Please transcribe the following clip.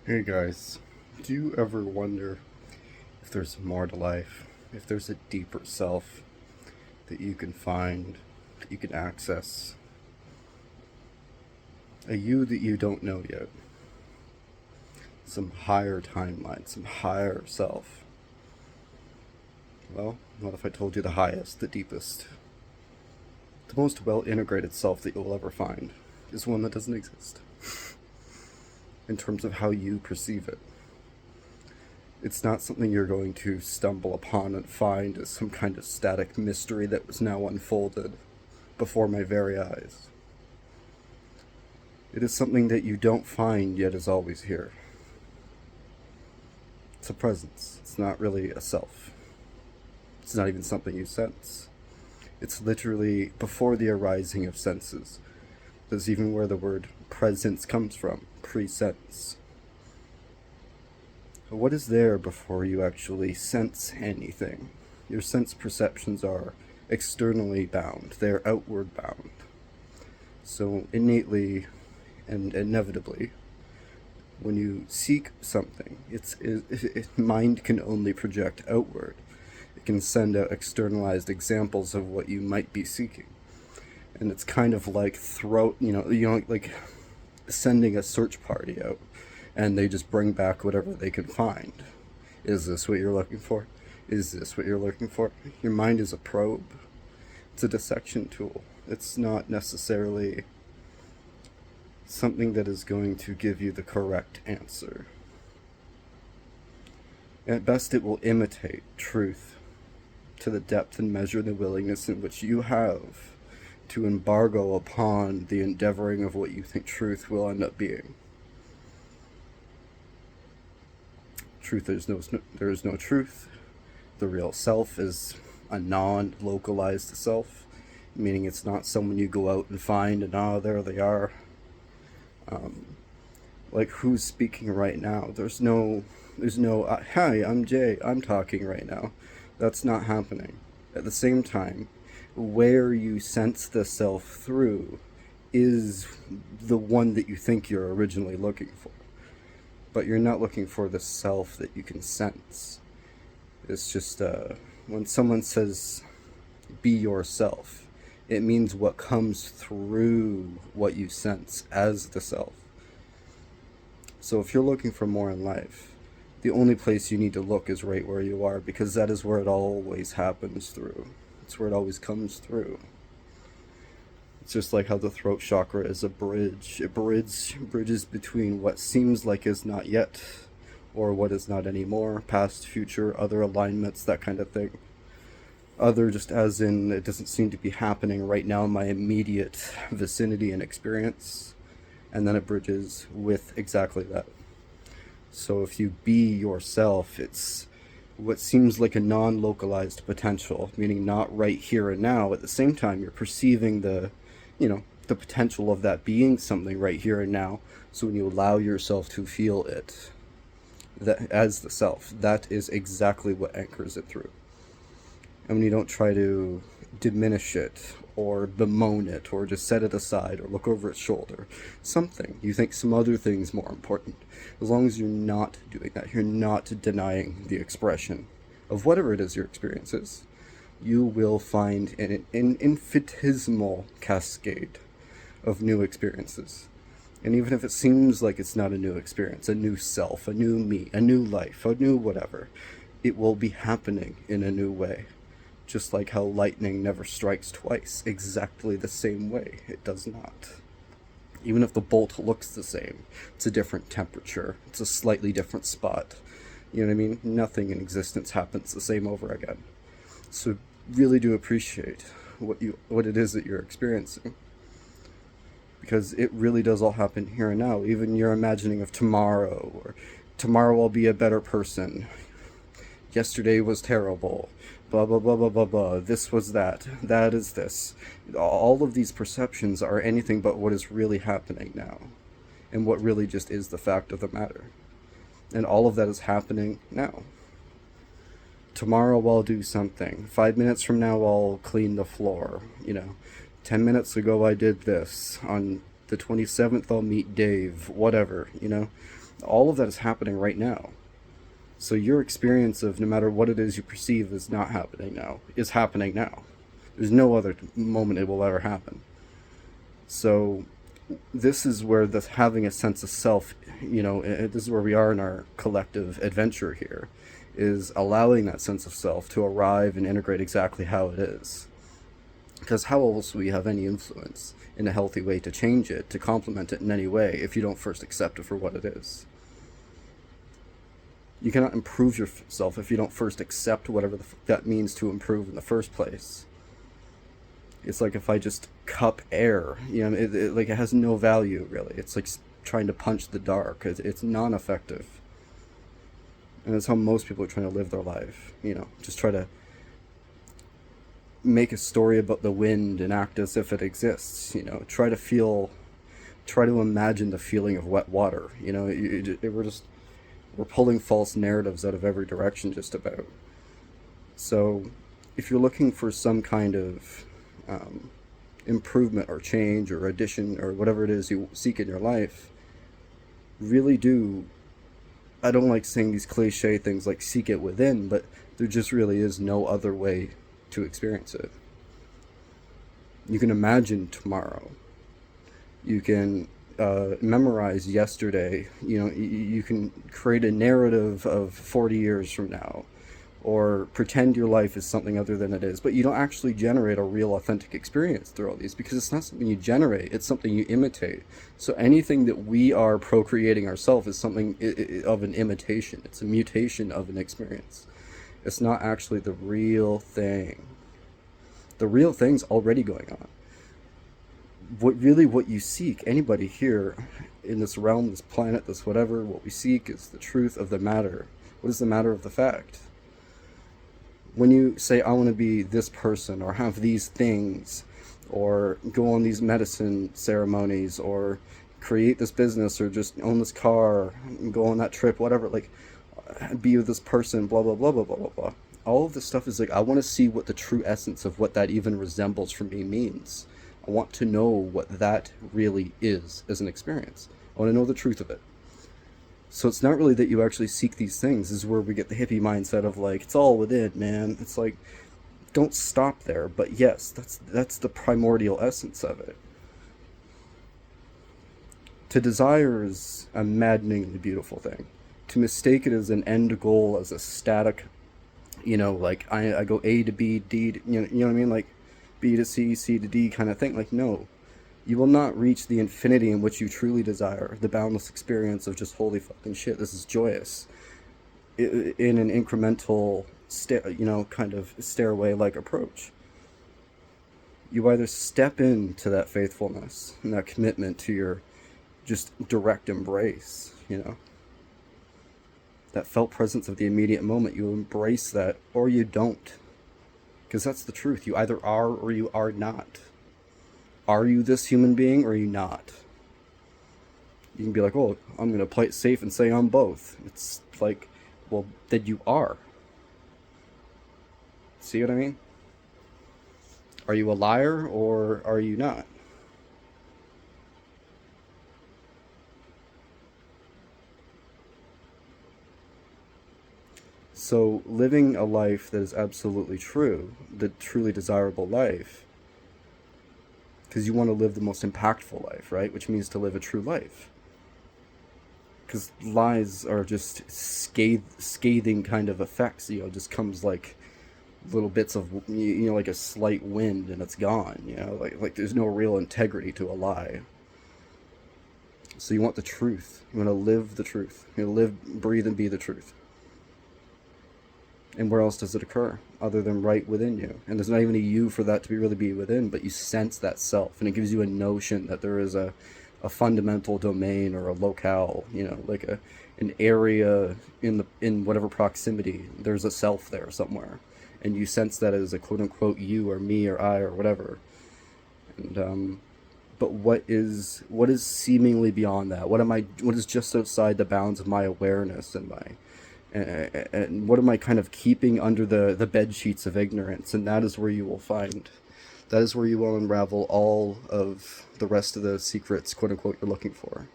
Hey guys, do you ever wonder if there's more to life? If there's a deeper self that you can find, that you can access? A you that you don't know yet? Some higher timeline, some higher self? Well, what if I told you the highest, the deepest, the most well integrated self that you'll ever find is one that doesn't exist in terms of how you perceive it? It's not something you're going to stumble upon and find as some kind of static mystery that was now unfolded before my very eyes. It is something that you don't find yet is always here. It's a presence. It's not really a self. It's not even something you sense. It's literally before the arising of senses. That's even where the word presence comes from, pre-sense. What is there before you actually sense anything? Your sense perceptions are externally bound, they're outward bound. So innately and inevitably, when you seek something, mind can only project outward. It can send out externalized examples of what you might be seeking. And it's kind of like like sending a search party out and they just bring back whatever they can find. Is this what you're looking for? Is this what you're looking for? Your mind is a probe. It's a dissection tool. It's not necessarily something that is going to give you the correct answer. At best, it will imitate truth to the depth and measure and the willingness in which you have to embargo upon the endeavoring of what you think truth will end up being. There is no truth. The real self is a non-localized self, meaning it's not someone you go out and find and there they are. Like who's speaking right now? There's no hi, I'm Jay, I'm talking right now. That's not happening. At the same time, where you sense the self through is the one that you think you're originally looking for. But you're not looking for the self that you can sense. It's just when someone says be yourself, it means what comes through what you sense as the self. So if you're looking for more in life, the only place you need to look is right where you are, because that is where it always happens through. It's where it always comes through. It's just like how the throat chakra is a bridge. It bridges between what seems like is not yet, or what is not anymore, past, future, other alignments, that kind of thing. Other just as in, it doesn't seem to be happening right now in my immediate vicinity and experience. And then it bridges with exactly that. So if you be yourself, it's what seems like a non-localized potential, meaning not right here and now. At the same time, you're perceiving the potential of that being something right here and now. So when you allow yourself to feel it, that as the self, that is exactly what anchors it through. And when you don't try to diminish it or bemoan it or just set it aside or look over its shoulder, you think some other thing's more important. As long as you're not doing that, you're not denying the expression of whatever it is your experience is, you will find an infinitesimal cascade of new experiences. And even if it seems like it's not a new experience, a new self, a new me, a new life, a new whatever, it will be happening in a new way. Just like how lightning never strikes twice, exactly the same way it does not. Even if the bolt looks the same, it's a different temperature, it's a slightly different spot. You know what I mean? Nothing in existence happens the same over again. So really do appreciate what it is that you're experiencing. Because it really does all happen here and now. Even your imagining of tomorrow, or tomorrow I'll be a better person. Yesterday was terrible. Blah, blah, blah, blah, blah, blah. This was that. That is this. All of these perceptions are anything but what is really happening now. And what really just is the fact of the matter. And all of that is happening now. Tomorrow I'll do something. 5 minutes from now I'll clean the floor. 10 minutes ago I did this. On The 27th I'll meet Dave, whatever, you know? All of that is happening right now. So your experience of no matter what it is you perceive is not happening now, is happening now. There's no other moment it will ever happen. So this is where this having a sense of self, this is where we are in our collective adventure here, is allowing that sense of self to arrive and integrate exactly how it is. Because how else will you have any influence in a healthy way to change it, to complement it in any way, if you don't first accept it for what it is? You cannot improve yourself if you don't first accept whatever that means to improve in the first place. It's like if I just cup air, it has no value really. It's like trying to punch the dark. It's non-effective. And that's how most people are trying to live their life. Just try to make a story about the wind and act as if it exists. Try to imagine the feeling of wet water. We're pulling false narratives out of every direction just about. So if you're looking for some kind of improvement or change or addition or whatever it is you seek in your life, really do. I don't like saying these cliche things like seek it within, but there just really is no other way to experience it. You can imagine tomorrow. You can memorize yesterday. You can create a narrative of 40 years from now, or pretend your life is something other than it is, but you don't actually generate a real authentic experience through all these, because it's not something you generate, it's something you imitate. So anything that we are procreating ourselves is something of an imitation. It's a mutation of an experience. It's not actually the real thing. The real thing's already going on. What you seek, anybody here in this realm, this planet, this whatever, what we seek is the truth of the matter. What is the matter of the fact? When you say, I want to be this person, or have these things, or go on these medicine ceremonies, or create this business, or just own this car, and go on that trip, whatever, like, be with this person, blah, blah, blah, blah, blah, blah, blah. All of this stuff is like, I want to see what the true essence of what that even resembles for me means. I want to know what that really is as an experience. I want to know the truth of it. So it's not really that you actually seek these things. This is where we get the hippie mindset of like, it's all within, man. It's like, don't stop there. But yes, that's the primordial essence of it. To desire is a maddeningly beautiful thing. To mistake it as an end goal, as a static, like I go A to B, D to, you know what I mean? Like B to C, C to D kind of thing. Like, no. You will not reach the infinity in which you truly desire, the boundless experience of just holy fucking shit, this is joyous, in an incremental, kind of stairway-like approach. You either step into that faithfulness and that commitment to your just direct embrace, that felt presence of the immediate moment, you embrace that, or you don't. Because that's the truth. You either are or you are not. Are you this human being or are you not? You can be like, oh, I'm going to play it safe and say I'm both. It's like, well, then you are. See what I mean? Are you a liar or are you not? So living a life that is absolutely true, the truly desirable life, because you want to live the most impactful life, right? Which means to live a true life. Because lies are just scathing kind of effects, just comes like little bits of, like a slight wind and it's gone, like there's no real integrity to a lie. So you want the truth. You want to live the truth. You want to live, breathe, and be the truth. And where else does it occur other than right within you? And there's not even a you for that to really be within, but you sense that self, and it gives you a notion that there is a fundamental domain or a locale, like an area in whatever proximity. There's a self there somewhere, and you sense that as a quote unquote you or me or I or whatever. And but what is seemingly beyond that? What is just outside the bounds of my awareness and and what am I kind of keeping under the bed sheets of ignorance? And that is where you will find That is where you will unravel all of the rest of the secrets, quote unquote, you're looking for.